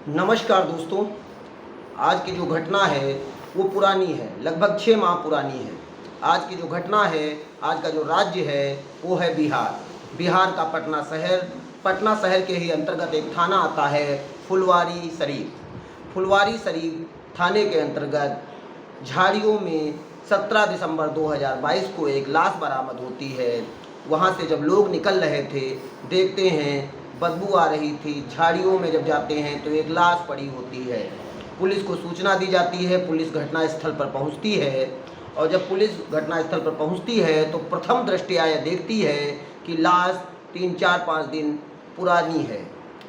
नमस्कार दोस्तों। आज की जो घटना है वो पुरानी है, लगभग 6 माह पुरानी है। आज की जो घटना है, आज का जो राज्य है वो है बिहार। बिहार का पटना शहर के ही अंतर्गत एक थाना आता है फुलवारी शरीफ। फुलवारी शरीफ थाने के अंतर्गत झाड़ियों में 17 दिसंबर 2022 को एक लाश बरामद होती है। वहाँ से जब लोग निकल रहे थे, देखते हैं बदबू आ रही थी। झाड़ियों में जब जाते हैं तो एक लाश पड़ी होती है। पुलिस को सूचना दी जाती है, पुलिस घटनास्थल पर पहुंचती है। और जब पुलिस घटनास्थल पर पहुंचती है तो प्रथम दृष्टया यह देखती है कि लाश 3-4-5 दिन पुरानी है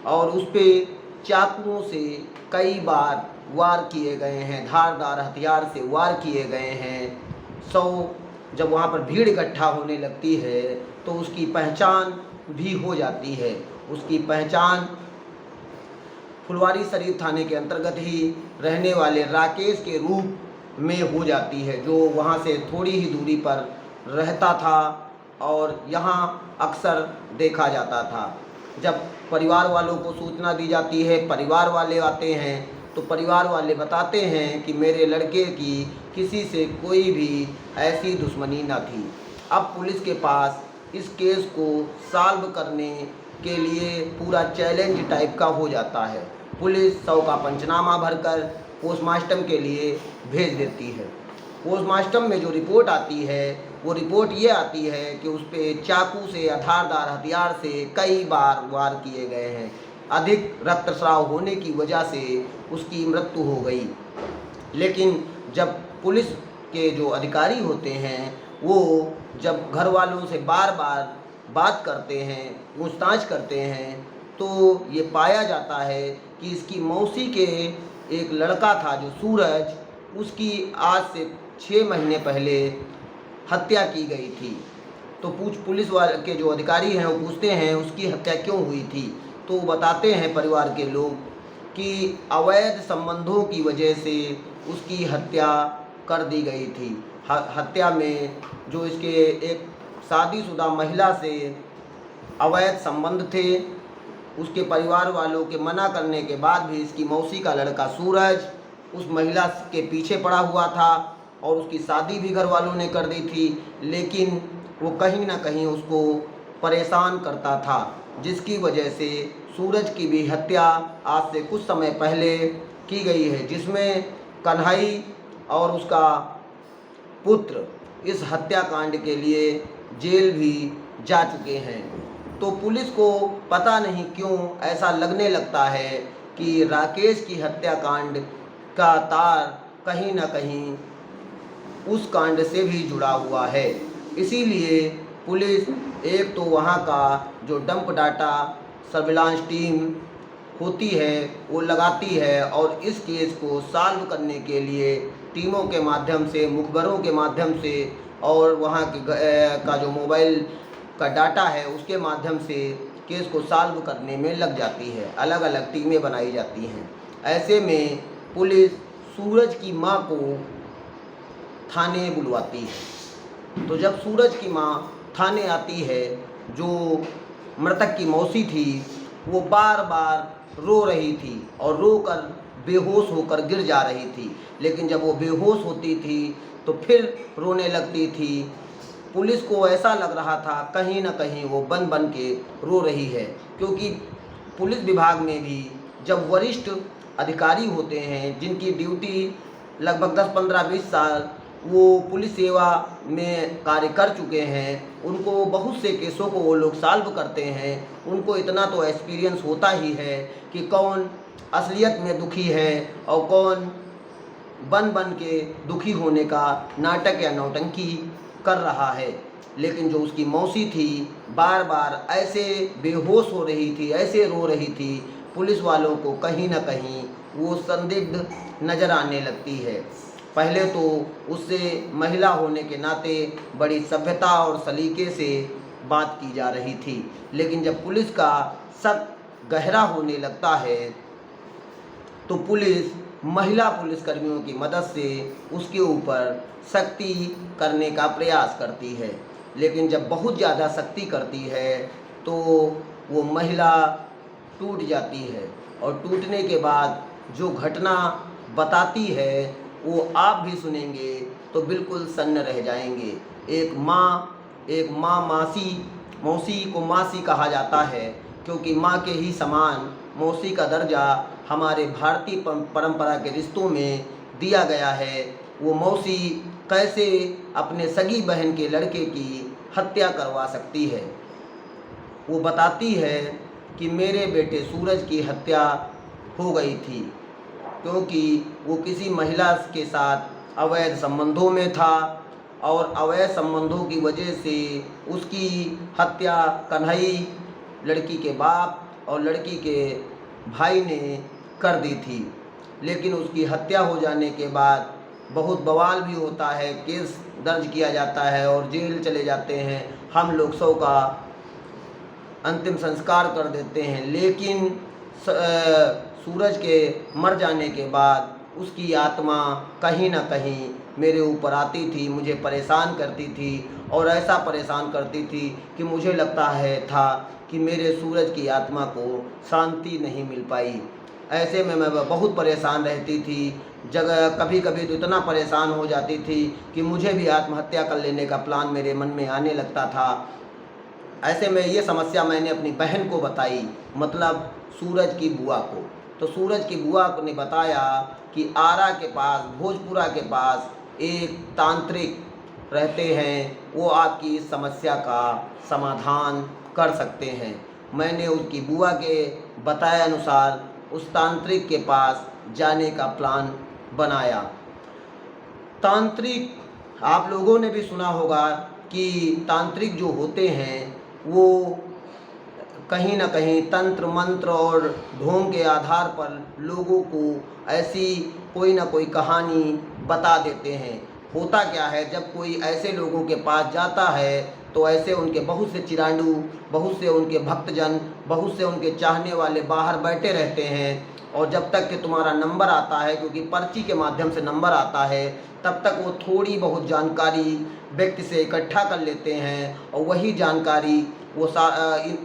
और उस पर चाकुओं से कई बार वार किए गए हैं, धारदार हथियार से वार किए गए हैं। जब वहाँ पर भीड़ इकट्ठा होने लगती है तो उसकी पहचान भी हो जाती है। उसकी पहचान फुलवारी शरीफ थाने के अंतर्गत ही रहने वाले राकेश के रूप में हो जाती है, जो वहाँ से थोड़ी ही दूरी पर रहता था और यहाँ अक्सर देखा जाता था। जब परिवार वालों को सूचना दी जाती है, परिवार वाले आते हैं तो परिवार वाले बताते हैं कि मेरे लड़के की किसी से कोई भी ऐसी दुश्मनी न थी। अब पुलिस के पास इस केस को सॉल्व करने के लिए पूरा चैलेंज टाइप का हो जाता है। पुलिस 100 का पंचनामा भरकर पोस्टमार्टम के लिए भेज देती है। पोस्टमार्टम में जो रिपोर्ट आती है वो रिपोर्ट ये आती है कि उस पर चाकू से या धारदार हथियार से कई बार वार किए गए हैं। अधिक रक्तस्राव होने की वजह से उसकी मृत्यु हो गई। लेकिन जब पुलिस के जो अधिकारी होते हैं वो जब घर वालों से बार बार बात करते हैं, पूछताछ करते हैं, तो ये पाया जाता है कि इसकी मौसी के एक लड़का था जो सूरज, उसकी आज से 6 महीने पहले हत्या की गई थी। तो पुलिस वाले के जो अधिकारी हैं वो पूछते हैं उसकी हत्या क्यों हुई थी, तो बताते हैं परिवार के लोग कि अवैध संबंधों की वजह से उसकी हत्या कर दी गई थी। हत्या में जो इसके एक शादीशुदा महिला से अवैध संबंध थे, उसके परिवार वालों के मना करने के बाद भी इसकी मौसी का लड़का सूरज उस महिला के पीछे पड़ा हुआ था और उसकी शादी भी घर वालों ने कर दी थी। लेकिन वो कहीं ना कहीं उसको परेशान करता था, जिसकी वजह से सूरज की भी हत्या आज से कुछ समय पहले की गई है, जिसमें कन्हई और उसका पुत्र इस हत्याकांड के लिए जेल भी जा चुके हैं। तो पुलिस को पता नहीं क्यों ऐसा लगने लगता है कि राकेश की हत्याकांड का तार कहीं ना कहीं उस कांड से भी जुड़ा हुआ है। इसीलिए पुलिस एक तो वहाँ का जो डंप डाटा सर्विलांस टीम होती है वो लगाती है और इस केस को सॉल्व करने के लिए टीमों के माध्यम से, मुखबरों के माध्यम से और वहाँ का जो मोबाइल का डाटा है उसके माध्यम से केस को सॉल्व करने में लग जाती है। अलग अलग टीमें बनाई जाती हैं। ऐसे में पुलिस सूरज की मां को थाने बुलवाती है। तो जब सूरज की मां थाने आती है, जो मृतक की मौसी थी वो बार बार रो रही थी और रोकर बेहोश होकर गिर जा रही थी। लेकिन जब वो बेहोश होती थी तो फिर रोने लगती थी। पुलिस को ऐसा लग रहा था कहीं ना कहीं वो बन बन के रो रही है, क्योंकि पुलिस विभाग में भी जब वरिष्ठ अधिकारी होते हैं जिनकी ड्यूटी लगभग 10, 15, 20 साल वो पुलिस सेवा में कार्य कर चुके हैं, उनको बहुत से केसों को वो लोग सॉल्व करते हैं। उनको इतना तो एक्सपीरियंस होता ही है कि कौन असलियत में दुखी है और कौन बन बन के दुखी होने का नाटक या नौटंकी कर रहा है। लेकिन जो उसकी मौसी थी बार बार ऐसे बेहोश हो रही थी, ऐसे रो रही थी, पुलिस वालों को कहीं ना कहीं वो संदिग्ध नज़र आने लगती है। पहले तो उससे महिला होने के नाते बड़ी सभ्यता और सलीके से बात की जा रही थी, लेकिन जब पुलिस का शक गहरा होने लगता है तो पुलिस महिला पुलिसकर्मियों की मदद से उसके ऊपर सख्ती करने का प्रयास करती है। लेकिन जब बहुत ज़्यादा सख्ती करती है तो वो महिला टूट जाती है और टूटने के बाद जो घटना बताती है वो आप भी सुनेंगे तो बिल्कुल सन्न रह जाएंगे। एक माँ मौसी को मासी कहा जाता है, क्योंकि माँ के ही समान मौसी का दर्जा हमारे भारतीय परंपरा के रिश्तों में दिया गया है। वो मौसी कैसे अपने सगी बहन के लड़के की हत्या करवा सकती है। वो बताती है कि मेरे बेटे सूरज की हत्या हो गई थी क्योंकि वो किसी महिला के साथ अवैध संबंधों में था और अवैध संबंधों की वजह से उसकी हत्या कन्हई, लड़की के बाप और लड़की के भाई ने कर दी थी। लेकिन उसकी हत्या हो जाने के बाद बहुत बवाल भी होता है, केस दर्ज किया जाता है और जेल चले जाते हैं। हम लोग सौ का अंतिम संस्कार कर देते हैं। लेकिन सूरज के मर जाने के बाद उसकी आत्मा कहीं ना कहीं मेरे ऊपर आती थी, मुझे परेशान करती थी और ऐसा परेशान करती थी कि मुझे लगता था कि मेरे सूरज की आत्मा को शांति नहीं मिल पाई। ऐसे में मैं बहुत परेशान रहती थी। कभी कभी तो इतना परेशान हो जाती थी कि मुझे भी आत्महत्या कर लेने का प्लान मेरे मन में आने लगता था। ऐसे में ये समस्या मैंने अपनी बहन को बताई, मतलब सूरज की बुआ को। तो सूरज की बुआ ने बताया कि आरा के पास, भोजपुरा के पास एक तांत्रिक रहते हैं, वो आपकी इस समस्या का समाधान कर सकते हैं। मैंने उसकी बुआ के बताए अनुसार उस तांत्रिक के पास जाने का प्लान बनाया। तांत्रिक, आप लोगों ने भी सुना होगा कि तांत्रिक जो होते हैं वो कहीं ना कहीं तंत्र मंत्र और ढोंग के आधार पर लोगों को ऐसी कोई ना कोई कहानी बता देते हैं। होता क्या है, जब कोई ऐसे लोगों के पास जाता है तो ऐसे उनके बहुत से चिरांडू, बहुत से उनके भक्तजन, बहुत से उनके चाहने वाले बाहर बैठे रहते हैं। और जब तक कि तुम्हारा नंबर आता है, क्योंकि पर्ची के माध्यम से नंबर आता है, तब तक वो थोड़ी बहुत जानकारी व्यक्ति से इकट्ठा कर लेते हैं और वही जानकारी वो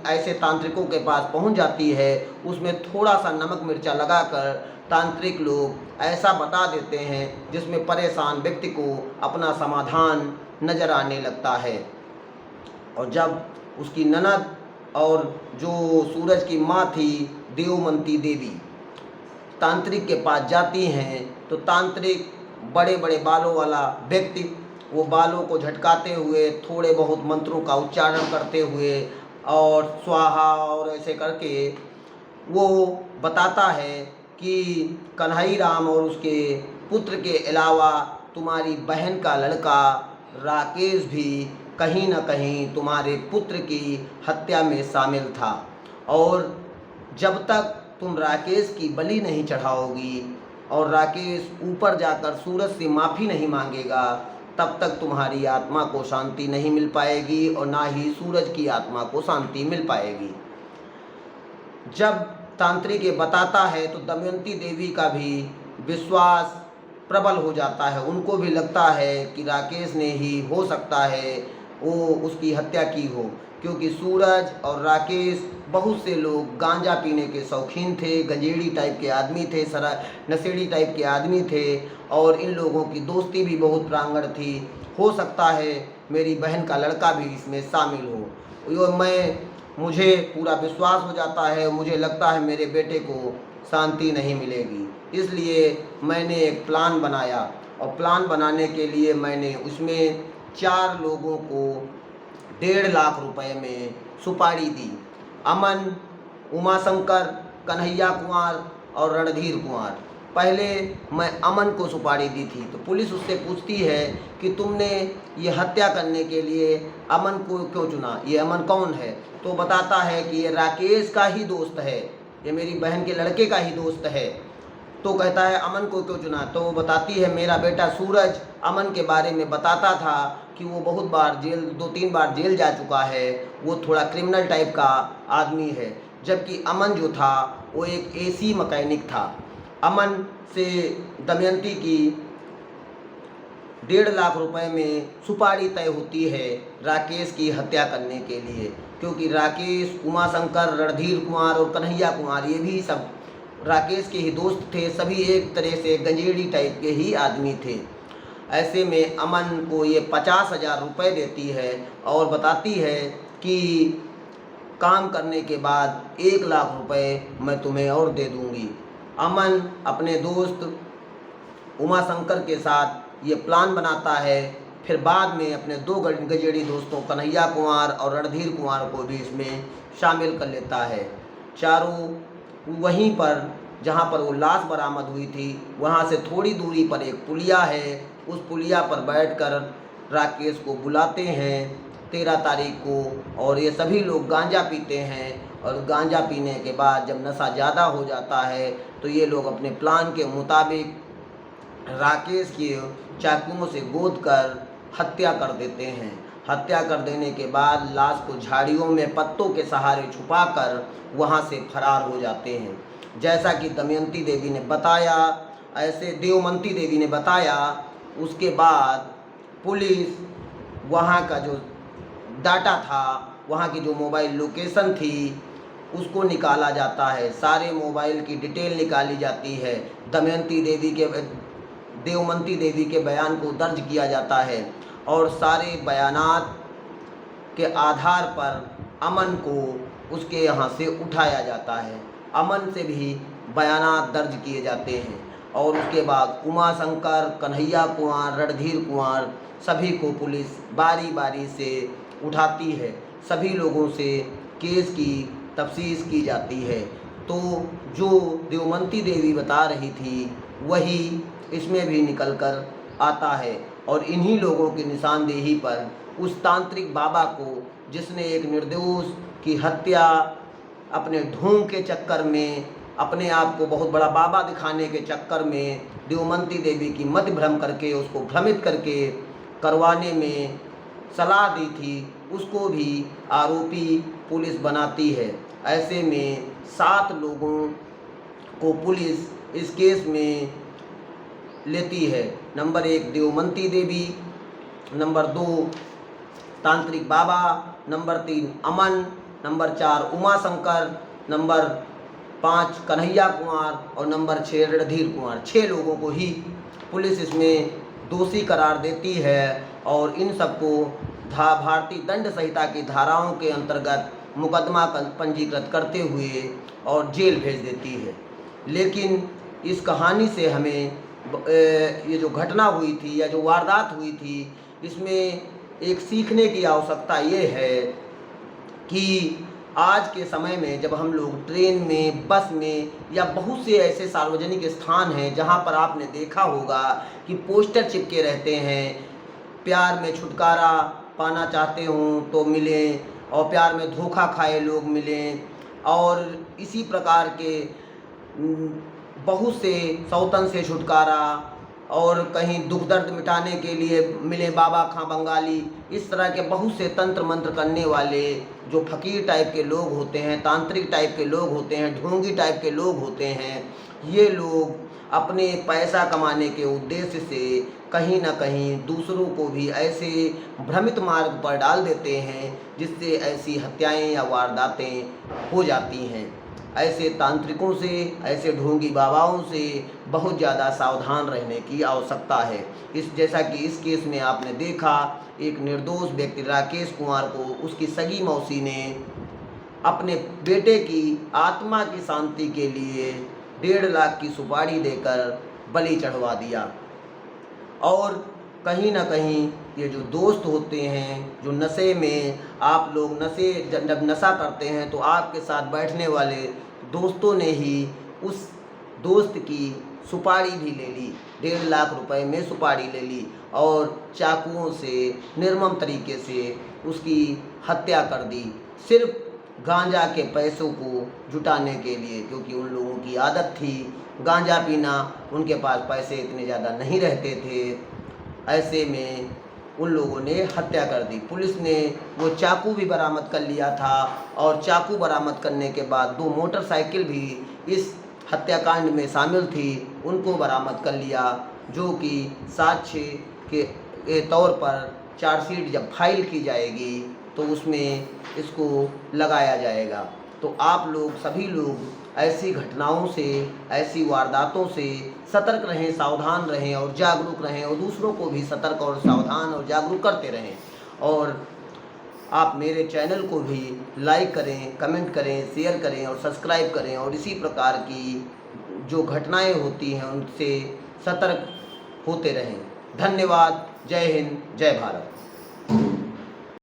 ऐसे तांत्रिकों के पास पहुंच जाती है। उसमें थोड़ा सा नमक मिर्चा लगाकर तांत्रिक लोग ऐसा बता देते हैं जिसमें परेशान व्यक्ति को अपना समाधान नज़र आने लगता है। और जब उसकी ननद और जो सूरज की माँ थी देवमंती देवी तांत्रिक के पास जाती हैं, तो तांत्रिक बड़े बड़े बालों वाला व्यक्ति वो बालों को झटकाते हुए, थोड़े बहुत मंत्रों का उच्चारण करते हुए और स्वाहा और ऐसे करके वो बताता है कि कन्हई राम और उसके पुत्र के अलावा तुम्हारी बहन का लड़का राकेश भी कहीं न कहीं तुम्हारे पुत्र की हत्या में शामिल था। और जब तक तुम राकेश की बलि नहीं चढ़ाओगी और राकेश ऊपर जाकर सूरज से माफ़ी नहीं मांगेगा, तब तक तुम्हारी आत्मा को शांति नहीं मिल पाएगी और ना ही सूरज की आत्मा को शांति मिल पाएगी। जब तांत्रिक ये बताता है तो दमयंती देवी का भी विश्वास प्रबल हो जाता है। उनको भी लगता है कि राकेश ने ही हो सकता है वो उसकी हत्या की हो, क्योंकि सूरज और राकेश बहुत से लोग गांजा पीने के शौकीन थे, गंजेड़ी टाइप के आदमी थे, नशेड़ी टाइप के आदमी थे और इन लोगों की दोस्ती भी बहुत प्रांगण थी। हो सकता है मेरी बहन का लड़का भी इसमें शामिल हो। मुझे पूरा विश्वास हो जाता है, मुझे लगता है मेरे बेटे को शांति नहीं मिलेगी। इसलिए मैंने एक प्लान बनाया और प्लान बनाने के लिए मैंने उसमें 4 लोगों को 1.5 लाख रुपए में सुपारी दी। अमन, उमाशंकर, कन्हैया कुमार और रणधीर कुमार। पहले मैं अमन को सुपारी दी थी, तो पुलिस उससे पूछती है कि तुमने ये हत्या करने के लिए अमन को क्यों चुना, ये अमन कौन है? तो बताता है कि ये राकेश का ही दोस्त है, ये मेरी बहन के लड़के का ही दोस्त है। तो कहता है अमन को क्यों चुना? तो वो बताती है मेरा बेटा सूरज अमन के बारे में बताता था कि वो बहुत बार जेल, 2-3 बार जेल जा चुका है, वो थोड़ा क्रिमिनल टाइप का आदमी है। जबकि अमन जो था वो एक एसी मैकेनिक था। अमन से दमयंती की 1.5 लाख रुपए में सुपारी तय होती है राकेश की हत्या करने के लिए, क्योंकि राकेश, उमाशंकर, रणधीर कुमार और कन्हैया कुमार ये भी सब राकेश के ही दोस्त थे, सभी एक तरह से गंजेड़ी टाइप के ही आदमी थे। ऐसे में अमन को ये 50,000 रुपये देती है और बताती है कि काम करने के बाद 1,00,000 रुपये मैं तुम्हें और दे दूँगी। अमन अपने दोस्त उमाशंकर के साथ ये प्लान बनाता है, फिर बाद में अपने 2 गजेड़ी दोस्तों कन्हैया कुमार और रणधीर कुमार को भी इसमें शामिल कर लेता है। चारों वहीं पर जहाँ पर वो लाश बरामद हुई थी वहाँ से थोड़ी दूरी पर एक पुलिया है, उस पुलिया पर बैठकर राकेश को बुलाते हैं 13 तारीख को, और ये सभी लोग गांजा पीते हैं। और गांजा पीने के बाद जब नशा ज़्यादा हो जाता है तो ये लोग अपने प्लान के मुताबिक राकेश की चाकुओं से गोद कर हत्या कर देते हैं। हत्या कर देने के बाद लाश को झाड़ियों में पत्तों के सहारे छुपाकर वहां से फरार हो जाते हैं। जैसा कि दमयंती देवी ने बताया, ऐसे देवमंती देवी ने बताया, उसके बाद पुलिस वहां का जो डाटा था, वहां की जो मोबाइल लोकेशन थी उसको निकाला जाता है, सारे मोबाइल की डिटेल निकाली जाती है। देवमंती देवी के बयान को दर्ज किया जाता है और सारे बयानात के आधार पर अमन को उसके यहाँ से उठाया जाता है। अमन से भी बयानात दर्ज किए जाते हैं और उसके बाद उमाशंकर, कन्हैया कुमार, रणधीर कुमार सभी को पुलिस बारी बारी से उठाती है। सभी लोगों से केस की तफ्तीश की जाती है। तो जो देवमंती देवी बता रही थी वही इसमें भी निकल कर आता है और इन्हीं लोगों की निशानदेही पर उस तांत्रिक बाबा को, जिसने एक निर्दोष की हत्या अपने ढोंग के चक्कर में, अपने आप को बहुत बड़ा बाबा दिखाने के चक्कर में देवमंती देवी की मति भ्रम करके उसको भ्रमित करके करवाने में सलाह दी थी, उसको भी आरोपी पुलिस बनाती है। ऐसे में 7 लोगों को पुलिस इस केस में लेती है। नंबर 1 देवमंती देवी, नंबर 2 तांत्रिक बाबा, नंबर 3 अमन, नंबर 4 उमाशंकर, नंबर 5 कन्हैया कुमार और नंबर 6 रणधीर कुमार। 6 लोगों को ही पुलिस इसमें दोषी करार देती है और इन सबको भारतीय दंड संहिता की धाराओं के अंतर्गत मुकदमा पंजीकृत करते हुए और जेल भेज देती है। लेकिन इस कहानी से हमें ये जो घटना हुई थी या जो वारदात हुई थी, इसमें एक सीखने की आवश्यकता ये है कि आज के समय में जब हम लोग ट्रेन में, बस में या बहुत से ऐसे सार्वजनिक स्थान हैं जहां पर आपने देखा होगा कि पोस्टर चिपके रहते हैं, प्यार में छुटकारा पाना चाहते हूँ तो मिलें, और प्यार में धोखा खाए लोग मिलें, और इसी प्रकार के बहुत से सौतन से छुटकारा, और कहीं दुख दर्द मिटाने के लिए मिले बाबा खां बंगाली। इस तरह के बहुत से तंत्र मंत्र करने वाले जो फकीर टाइप के लोग होते हैं, तांत्रिक टाइप के लोग होते हैं, ढोंगी टाइप के लोग होते हैं, ये लोग अपने पैसा कमाने के उद्देश्य से कहीं ना कहीं दूसरों को भी ऐसे भ्रमित मार्ग पर डाल देते हैं जिससे ऐसी हत्याएं या वारदातें हो जाती हैं। ऐसे तांत्रिकों से, ऐसे ढोंगी बाबाओं से बहुत ज़्यादा सावधान रहने की आवश्यकता है। जैसा कि इस केस में आपने देखा, एक निर्दोष व्यक्ति राकेश कुमार को उसकी सगी मौसी ने अपने बेटे की आत्मा की शांति के लिए 1.5 लाख की सुपारी देकर बलि चढ़वा दिया। और कहीं ना कहीं ये जो दोस्त होते हैं, जो नशे में, आप लोग जब नशा करते हैं तो आपके साथ बैठने वाले दोस्तों ने ही उस दोस्त की सुपारी भी ले ली, 1.5 लाख रुपए में सुपारी ले ली और चाकुओं से निर्मम तरीके से उसकी हत्या कर दी, सिर्फ गांजा के पैसों को जुटाने के लिए, क्योंकि उन लोगों की आदत थी गांजा पीना, उनके पास पैसे इतने ज़्यादा नहीं रहते थे। ऐसे में उन लोगों ने हत्या कर दी। पुलिस ने वो चाकू भी बरामद कर लिया था और चाकू बरामद करने के बाद 2 मोटरसाइकिल भी इस हत्याकांड में शामिल थी, उनको बरामद कर लिया, जो कि साक्ष्य के तौर पर चार्जशीट जब फाइल की जाएगी तो उसमें इसको लगाया जाएगा। तो आप लोग, सभी लोग ऐसी घटनाओं से, ऐसी वारदातों से सतर्क रहें, सावधान रहें और जागरूक रहें, और दूसरों को भी सतर्क और सावधान और जागरूक करते रहें। और आप मेरे चैनल को भी लाइक करें, कमेंट करें, शेयर करें और सब्सक्राइब करें, और इसी प्रकार की जो घटनाएं होती हैं उनसे सतर्क होते रहें। धन्यवाद। जय हिंद, जय भारत।